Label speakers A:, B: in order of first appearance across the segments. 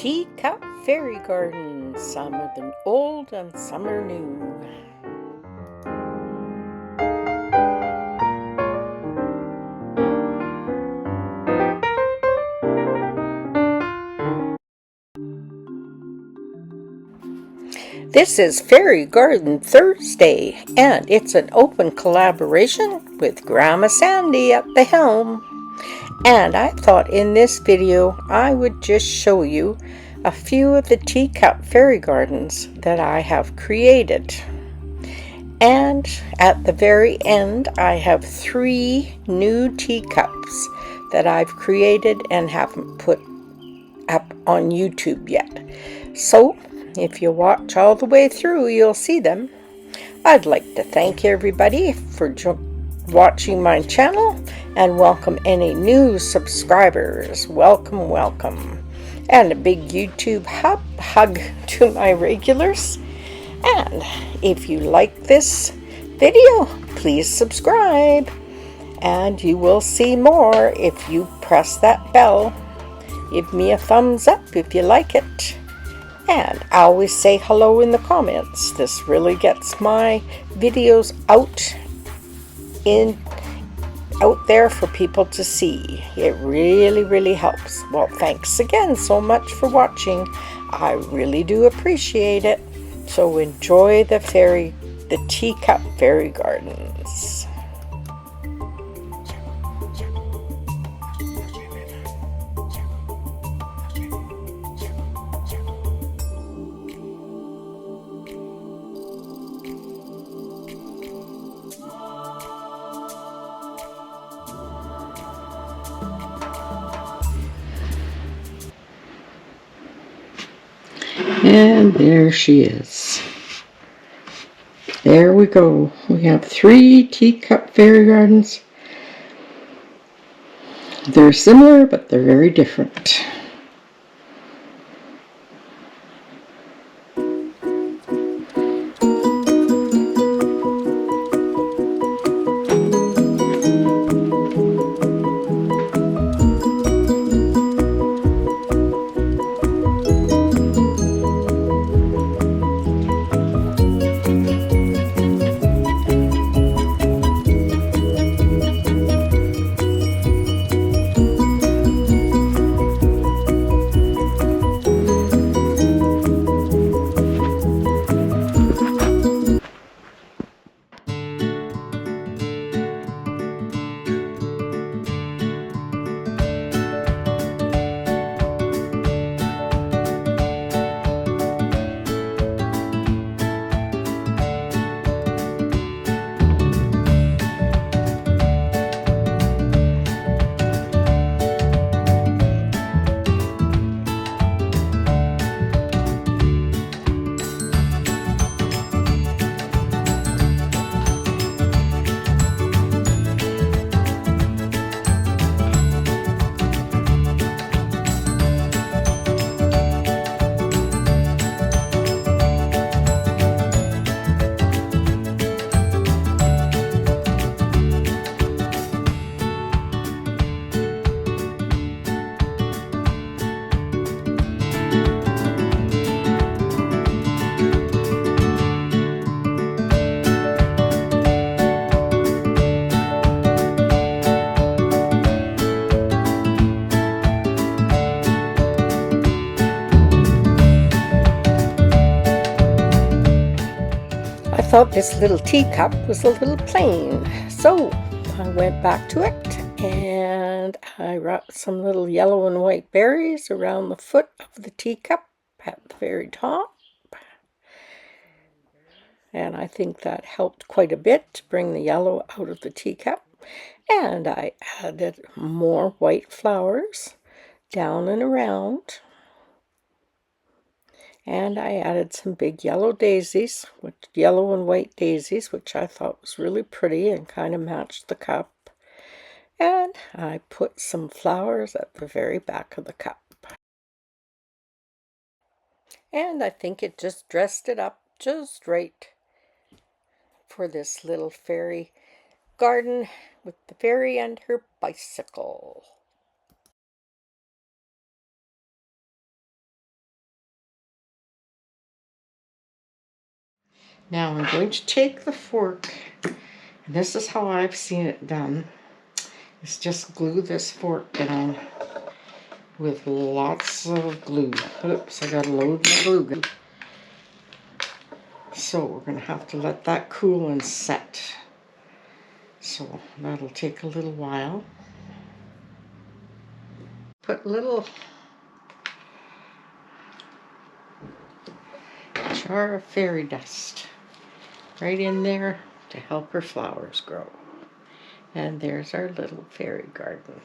A: Teacup Fairy Garden. Some are the old and some are new. This is Fairy Garden Thursday, and it's an open collaboration with Grandma Sandy at the helm. And I thought in this video I would just show you a few of the teacup fairy gardens that I have created. And at the very end I have 3 new teacups that I've created and haven't put up on YouTube yet. So if you watch all the way through, you'll see them. I'd like to thank everybody for watching my channel and welcome any new subscribers. Welcome, welcome. And a big YouTube hug to my regulars. And if you like this video, please subscribe. And you will see more if you press that bell. Give me a thumbs up if you like it. And I always say hello in the comments. This really gets my videos out there for people to see. It really helps. Well, thanks again so much for watching. I really do appreciate it. So enjoy the teacup fairy gardens. And there she is. There we go. We have 3 teacup fairy gardens. They're similar, but they're very different. I thought this little teacup was a little plain, so I went back to it and I wrapped some little yellow and white berries around the foot of the teacup at the very top. And I think that helped quite a bit to bring the yellow out of the teacup. And I added more white flowers down and around. And I added some big yellow daisies, yellow and white daisies, which I thought was really pretty and kind of matched the cup. And I put some flowers at the very back of the cup. And I think it just dressed it up just right for this little fairy garden with the fairy and her bicycle. Now I'm going to take the fork, and this is how I've seen it done. Is just glue this fork down with lots of glue. Oops, I gotta load my glue gun. So we're gonna have to let that cool and set. So that'll take a little while. Put a little jar of fairy dust right in there to help her flowers grow. And there's our little fairy garden.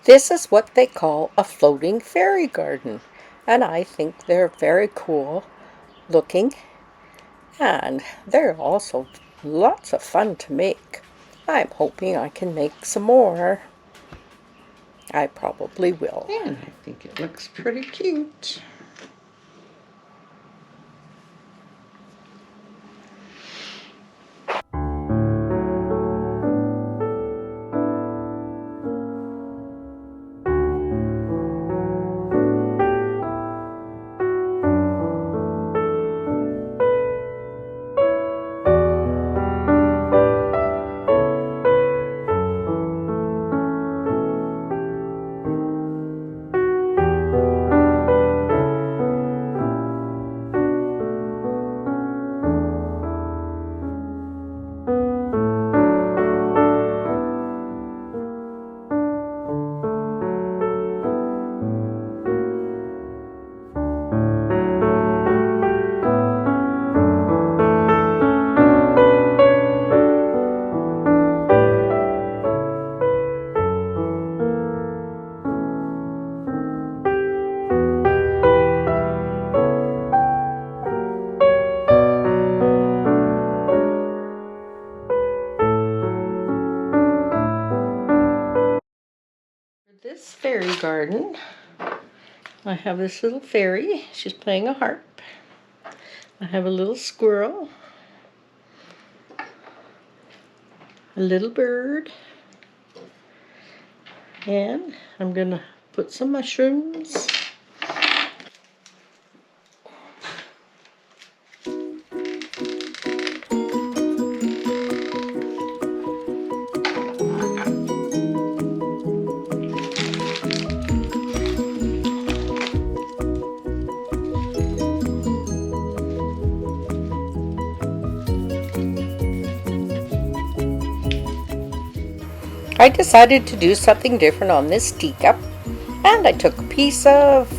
A: This is what they call a floating fairy garden, and I think they're very cool looking, and they're also lots of fun to make. I'm hoping I can make some more. I probably will. And I think it looks pretty cute. This fairy garden, I have this little fairy. She's playing a harp. I have a little squirrel, a little bird, and I'm gonna put some mushrooms. I decided to do something different on this teacup, and I took a piece of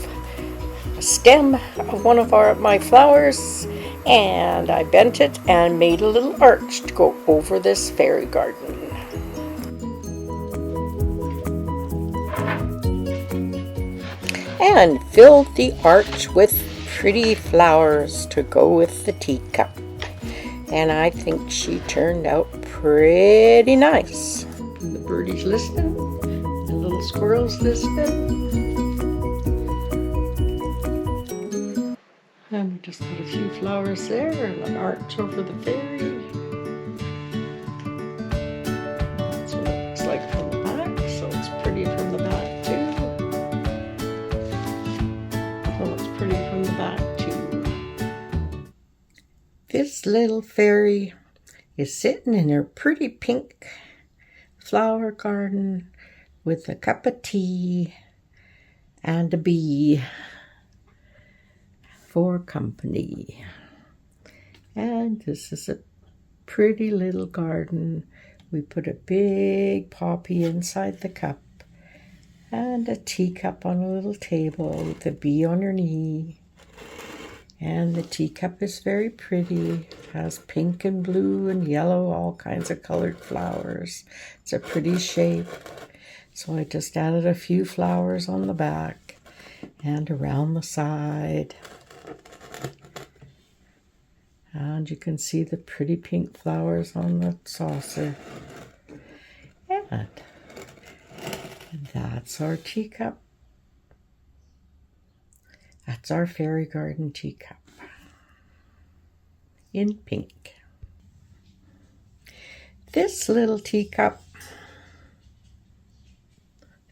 A: a stem of one of my flowers, and I bent it and made a little arch to go over this fairy garden. And filled the arch with pretty flowers to go with the teacup. And I think she turned out pretty nice. The birdie's listening, the little squirrel's listening. And we just put a few flowers there and an arch over the fairy. That's what it looks like from the back, so it's pretty from the back too. Oh, it's pretty from the back too. This little fairy is sitting in her pretty pink flower garden with a cup of tea and a bee for company. And this is a pretty little garden. We put a big poppy inside the cup and a teacup on a little table with a bee on her knee. And the teacup is very pretty. It has pink and blue and yellow, all kinds of colored flowers. It's a pretty shape. So I just added a few flowers on the back and around the side. And you can see the pretty pink flowers on the saucer. And that's our teacup. That's our fairy garden teacup in pink. This little teacup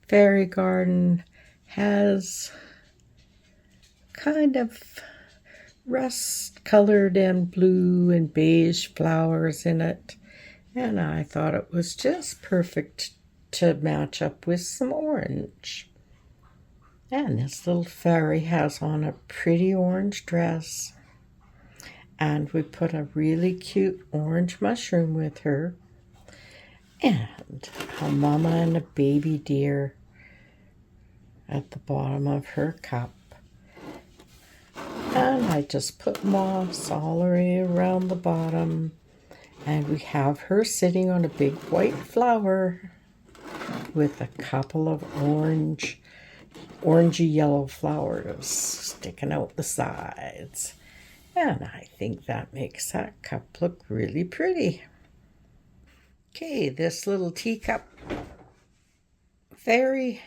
A: fairy garden has kind of rust-colored and blue and beige flowers in it. And I thought it was just perfect to match up with some orange. And this little fairy has on a pretty orange dress. And we put a really cute orange mushroom with her. And a mama and a baby deer at the bottom of her cup. And I just put moss all around the bottom. And we have her sitting on a big white flower with a couple of orangey yellow flowers sticking out the sides. And I think that makes that cup look really pretty. Okay, this little teacup fairy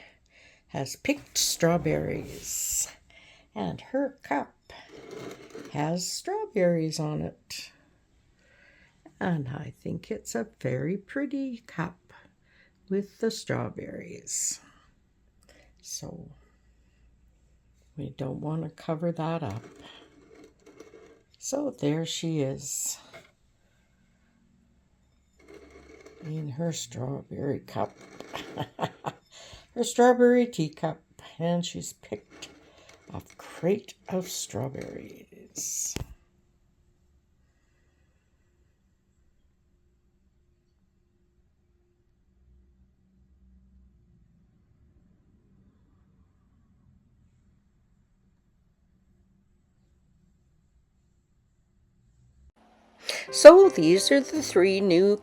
A: has picked strawberries. And her cup has strawberries on it. And I think it's a very pretty cup with the strawberries. So we don't want to cover that up. So there she is in her strawberry cup, her strawberry teacup, and she's picked a crate of strawberries. So these are the 3 new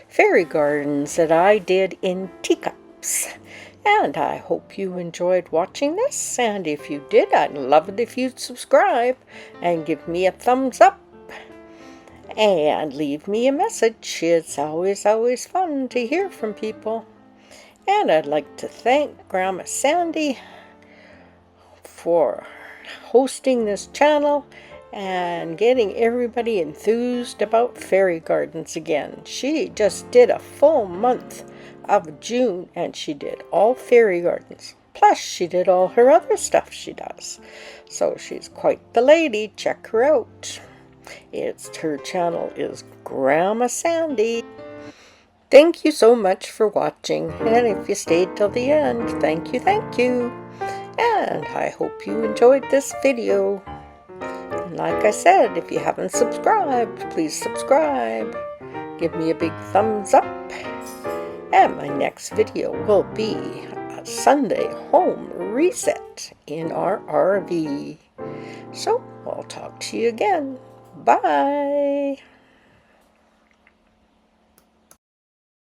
A: fairy gardens that I did in teacups. And I hope you enjoyed watching this. And if you did, I'd love it if you'd subscribe and give me a thumbs up. And leave me a message. It's always fun to hear from people. And I'd like to thank Grandma Sandy for hosting this channel and getting everybody enthused about fairy gardens again. She just did a full month of June and she did all fairy gardens. Plus she did all her other stuff she does. So she's quite the lady. Check her out. Her channel is Grandma Sandy. Thank you so much for watching, and if you stayed till the end, thank you. And I hope you enjoyed this video. And like I said, if you haven't subscribed, please subscribe. Give me a big thumbs up. And my next video will be a Sunday home reset in our RV. So I'll talk to you again. Bye.